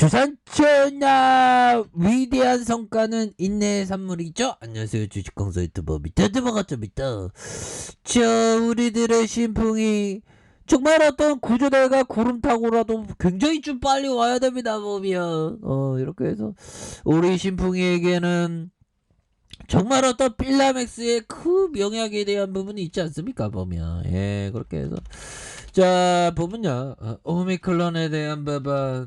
주산천하 위대한 성과는 인내의 산물이죠. 안녕하세요, 주식강사 유튜버 미터드버가입니다. 자, 우리들의 신풍이 정말 어떤 구조대가 구름 타고라도 굉장히 좀 빨리 와야 됩니다. 보면 이렇게 해서 우리 신풍이에게는 정말 어떤 필라맥스의 그 명약에 대한 부분이 있지 않습니까? 보면 그렇게 해서 자 보면요, 오미클론에 대한 부분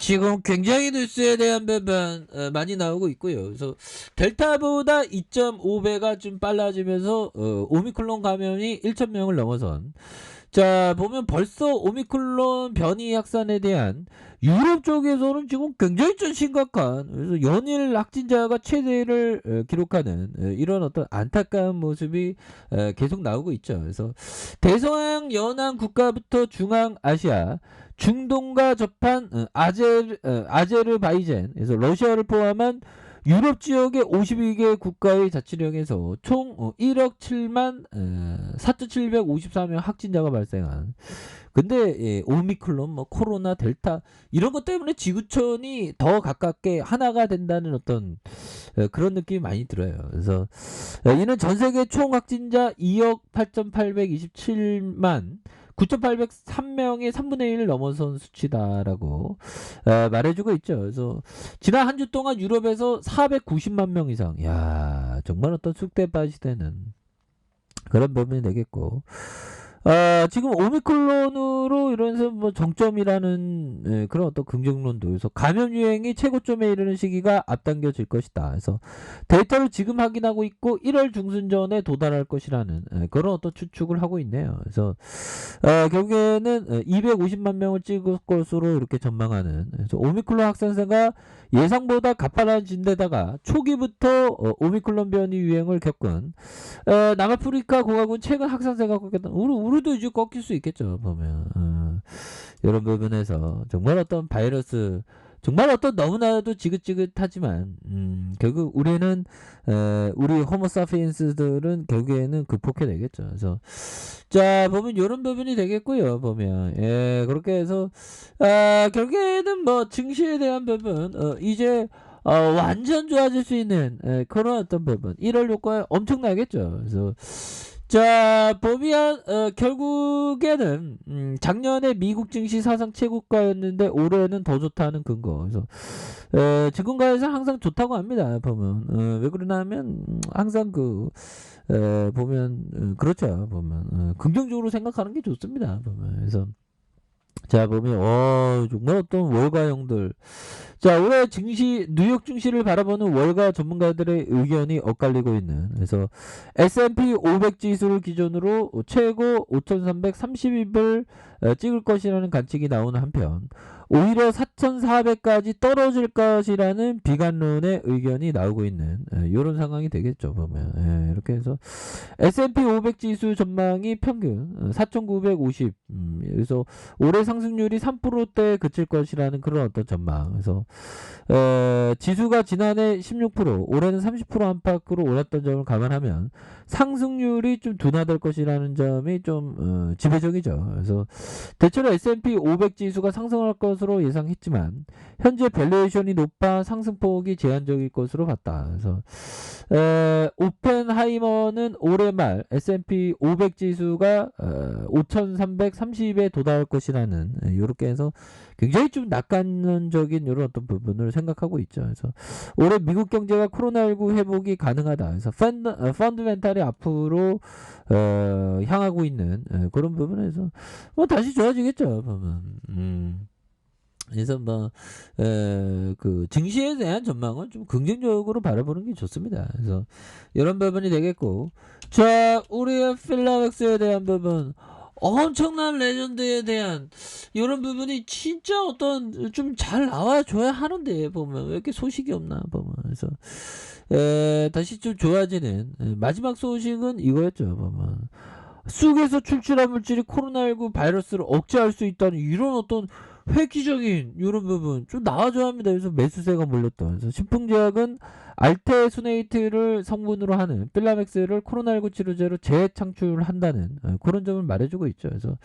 지금 굉장히 뉴스에 대한 부분 많이 나오고 있고요. 그래서 델타보다 2.5배가 좀 빨라지면서 오미클론 감염이 1,000명을 넘어선, 자 보면 벌써 오미클론 변이 확산에 대한 유럽 쪽에서는 지금 굉장히 좀 심각한, 그래서 연일 확진자가 최대를 기록하는 이런 어떤 안타까운 모습이 계속 나오고 있죠. 그래서 대서양 연안 국가부터 중앙아시아, 중동과 접한 아제르바이잔, 그래서 러시아를 포함한 유럽 지역의 52개 국가의 자치령에서 총 1억 7만 4,754명 확진자가 발생한. 근데 오미클론, 코로나, 델타 이런 것 때문에 지구촌이 더 가깝게 하나가 된다는 어떤 그런 느낌이 많이 들어요. 그래서 이는 전 세계 총 확진자 2억 8,827만 9,803명의 3분의 1을 넘어선 수치다라고 말해주고 있죠. 그래서 지난 한 주 동안 유럽에서 490만 명 이상, 야 정말 어떤 쑥대밭이 되는 그런 부분이 되겠고, 지금 오미클론으로 이러면서 정점이라는 그런 어떤 긍정론도, 그래서 감염 유행이 최고점에 이르는 시기가 앞당겨질 것이다. 그래서 데이터를 지금 확인하고 있고 1월 중순 전에 도달할 것이라는 그런 어떤 추측을 하고 있네요. 그래서 결국에는 250만 명을 찍을 것으로 이렇게 전망하는, 그래서 오미클론 확산세가 예상보다 가파라진데다가 초기부터 오미클론 변이 유행을 겪은 남아프리카 공화국은 최근 확산세가 꺾였다. 우리도 이제 꺾일 수 있겠죠. 보면 이런 부분에서 정말 어떤 바이러스, 정말 어떤 너무나도 지긋지긋하지만 결국 우리는 우리 호모사피엔스들은 결국에는 극복해내겠죠. 그래서 자 보면 이런 부분이 되겠고요. 보면 그렇게 해서 결국에는 증시에 대한 부분 이제 완전 좋아질 수 있는 그런 어떤 부분 1월 효과 엄청나겠죠. 그래서 자 보면 결국에는 작년에 미국 증시 사상 최고가였는데 올해는 더 좋다는 근거. 그래서 증권가에서 항상 좋다고 합니다. 보면 왜 그러냐면 항상 보면 그렇죠. 보면 긍정적으로 생각하는 게 좋습니다. 보면 그래서 자 보면 정말 어떤 월가형들, 자 올해 증시, 뉴욕 증시를 바라보는 월가 전문가들의 의견이 엇갈리고 있는, 그래서 S&P 500 지수를 기준으로 최고 5,330을 찍을 것이라는 관측이 나오는 한편 오히려 4,400까지 떨어질 것이라는 비관론의 의견이 나오고 있는 이런 상황이 되겠죠. 보면 이렇게 해서 S&P 500 지수 전망이 평균 4,950, 그래서 올해 상승률이 3%대에 그칠 것이라는 그런 어떤 전망. 그래서 지수가 지난해 16%, 올해는 30% 안팎으로 올랐던 점을 감안하면 상승률이 좀 둔화될 것이라는 점이 좀 지배적이죠. 그래서 대체로 S&P 500 지수가 상승할 것으로 예상했지만 현재 밸류에이션이 높아 상승폭이 제한적일 것으로 봤다. 그래서 오펜하이머는 올해 말 S&P 500 지수가 5,330에 도달할 것이라는, 이렇게 해서 굉장히 좀 낙관적인 이런 어떤 부분을 생각하고 있죠. 그래서 올해 미국 경제가 코로나19 회복이 가능하다. 그래서 펀드멘탈이 앞으로 향하고 있는 그런 부분에서 다시 좋아지겠죠. 보면 그래서 그 증시에 대한 전망은 좀 긍정적으로 바라보는 게 좋습니다. 그래서 이런 부분이 되겠고, 자 우리의 필라맥스에 대한 부분, 엄청난 레전드에 대한 이런 부분이 진짜 어떤 좀 잘 나와줘야 하는데 보면 왜 이렇게 소식이 없나 보면. 그래서 다시 좀 좋아지는 마지막 소식은 이거였죠. 보면 쑥에서 출출한 물질이 코로나19 바이러스를 억제할 수 있다는 이런 어떤 획기적인 이런 부분 좀 나와줘야 합니다. 그래서 매수세가 몰렸던. 그래서 신풍제약은 알테스네이트를 성분으로 하는 필라맥스를 코로나19 치료제로 재창출한다는 그런 점을 말해주고 있죠. 그래서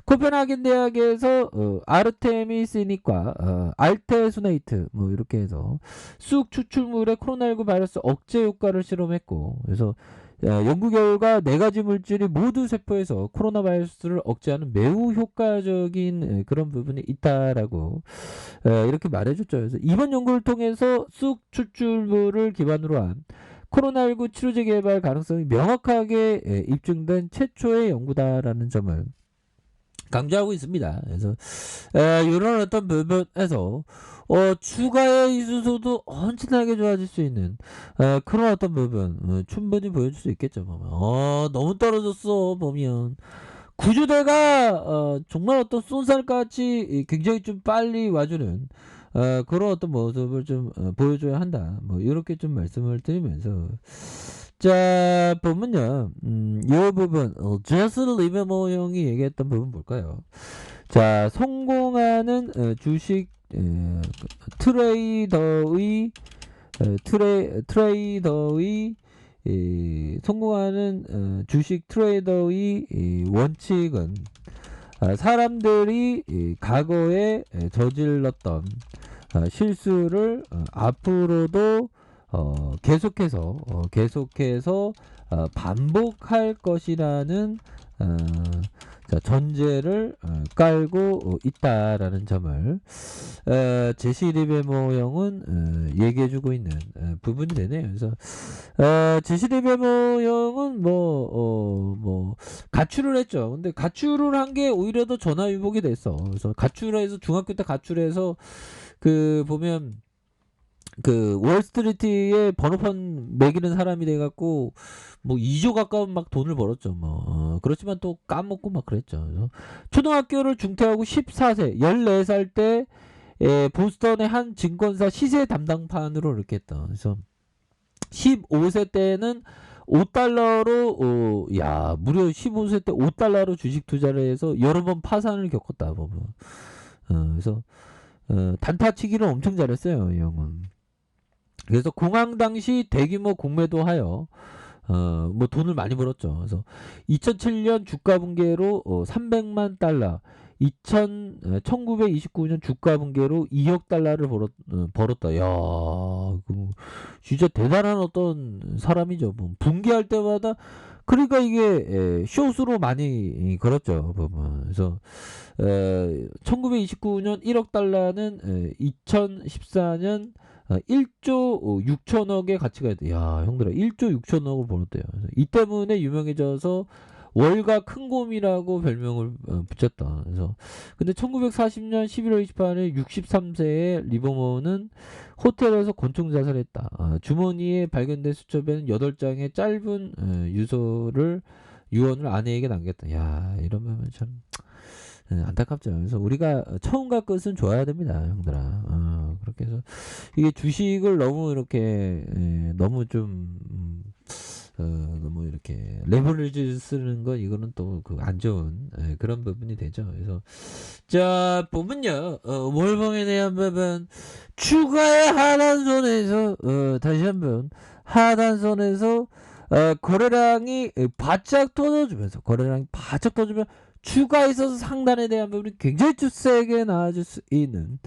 코펜하겐 대학에서 아르테미스니과 알테스네이트 뭐 이렇게 해서 쑥 추출물의 코로나19 바이러스 억제 효과를 실험했고, 그래서 연구 결과 4가지 물질이 모두 세포에서 코로나 바이러스를 억제하는 매우 효과적인 그런 부분이 있다라고 이렇게 말해줬죠. 그래서 이번 연구를 통해서 쑥 추출물을 기반으로 한 코로나19 치료제 개발 가능성이 명확하게 입증된 최초의 연구다라는 점을 강조하고 있습니다. 그래서 이런 어떤 부분에서 추가의 이수소도 엄청나게 좋아질 수 있는 그런 어떤 부분 충분히 보여줄 수 있겠죠. 보면 너무 떨어졌어 보면 구조대가 정말 어떤 쏜살같이 굉장히 좀 빨리 와주는 그런 어떤 모습을 좀 보여줘야 한다. 뭐 이렇게 좀 말씀을 드리면서, 자 보면요, 이 부분 제스 리버모 형이 얘기했던 부분 볼까요? 자, 성공하는 주식 트레이더의 트레이더의 성공하는 주식 트레이더의 원칙은 사람들이 과거에 저질렀던 실수를 앞으로도 계속해서 반복할 것이라는 자, 전제를 깔고 있다라는 점을 제시 리베모 형은 얘기해주고 있는 부분이 되네요. 그래서 제시 리베모 형은 뭐 가출을 했죠. 근데 가출을 한 게 오히려 더 전화위복이 됐어. 그래서 가출해서 중학교 때 가출해서 그 보면 그 월스트리트에 번호판 매기는 사람이 돼갖고 뭐 2조 가까운 막 돈을 벌었죠. 뭐 그렇지만 또 까먹고 막 그랬죠. 그래서 초등학교를 중퇴하고 14세 14살 때 보스턴의 한 증권사 시세 담당판으로 이렇게 했다. 그래서 15세 때는 5달러로 야 무려 15세 때 5달러로 주식 투자를 해서 여러 번 파산을 겪었다 보면. 그래서 단타치기를 엄청 잘했어요, 이 형은. 그래서 공황 당시 대규모 공매도 하여 뭐 돈을 많이 벌었죠. 그래서 2007년 주가 붕괴로 300만 달러, 1929년 주가 붕괴로 2억 달러를 벌었다. 야, 진짜 대단한 어떤 사람이죠. 뭐 붕괴할 때마다 그러니까 이게 숏으로 많이 걸었죠. 그래서 1929년 1억 달러는 2014년 1조 6천억의 가치가 있대. 야, 형들아, 1조 6천억을 벌었대요. 이 때문에 유명해져서 월가 큰곰이라고 별명을 붙였다. 그래서 근데 1940년 11월 28일 63세의 리버모는 호텔에서 권총 자살했다. 주머니에 발견된 수첩에는 8장의 짧은 유언을 아내에게 남겼다. 야, 이러면 참 안타깝죠. 그래서 우리가 처음과 끝은 좋아야 됩니다, 형들아. 그렇게 해서 이게 주식을 너무 이렇게 너무 좀 너무 이렇게 레버리지 쓰는 건 이거는 또 그 안 좋은 그런 부분이 되죠. 그래서 자 보면요, 월봉에 대한 부분 추가의 하단선에서 다시 한번 하단선에서 거래량이 바짝 터져주면서 추가에 있어서 상단에 대한 부분이 굉장히 좀 세게 나와줄 수 있는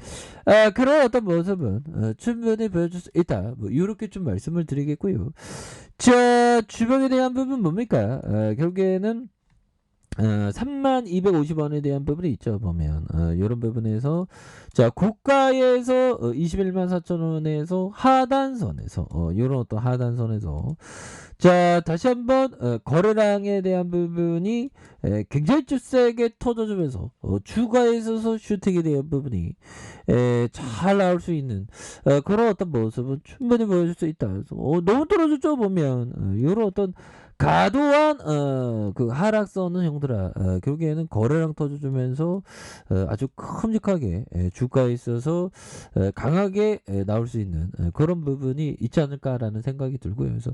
그런 어떤 모습은 충분히 보여줄 수 있다. 뭐 이렇게 좀 말씀을 드리겠고요. 자, 주봉에 대한 부분 뭡니까? 결국에는 3250원에 대한 부분이 있죠. 보면 이런 부분에서 자 고가에서 21만 4천원에서 하단선에서 이런 어떤 하단선에서 자 다시 한번 거래량에 대한 부분이 굉장히 좀 세게 터져주면서 주가에 있어서 슈팅에 대한 부분이 잘 나올 수 있는 그런 어떤 모습은 충분히 보여줄 수 있다. 그래서 너무 떨어졌죠. 보면 이런 어떤 과도한 그 하락선은 형들아 결국에는 거래량 터져주면서 아주 큼직하게 주가에 있어서 강하게 나올 수 있는 그런 부분이 있지 않을까라는 생각이 들고요. 그래서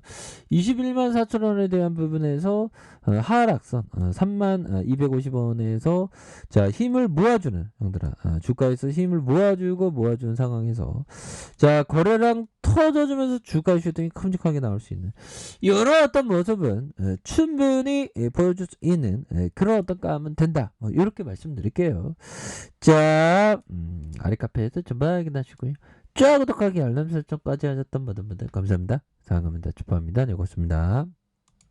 21만 4천 원에 대한 부분에서 하락선 3만 250원에서 자 힘을 모아주는 형들아 주가에서 힘을 모아주는 상황에서 자 거래량 터져주면서 주가 슈팅이 큼직하게 나올 수 있는 이런 어떤 모습은 충분히 보여줄 수 있는 그런 어떤 감은 된다. 이렇게 말씀드릴게요. 자, 아래 카페에서 전부 확인하시고요. 쫙 구독하기 알람 설정까지 하셨던 모든 분들 감사합니다. 사랑합니다. 축하합니다. 네, 고맙습니다.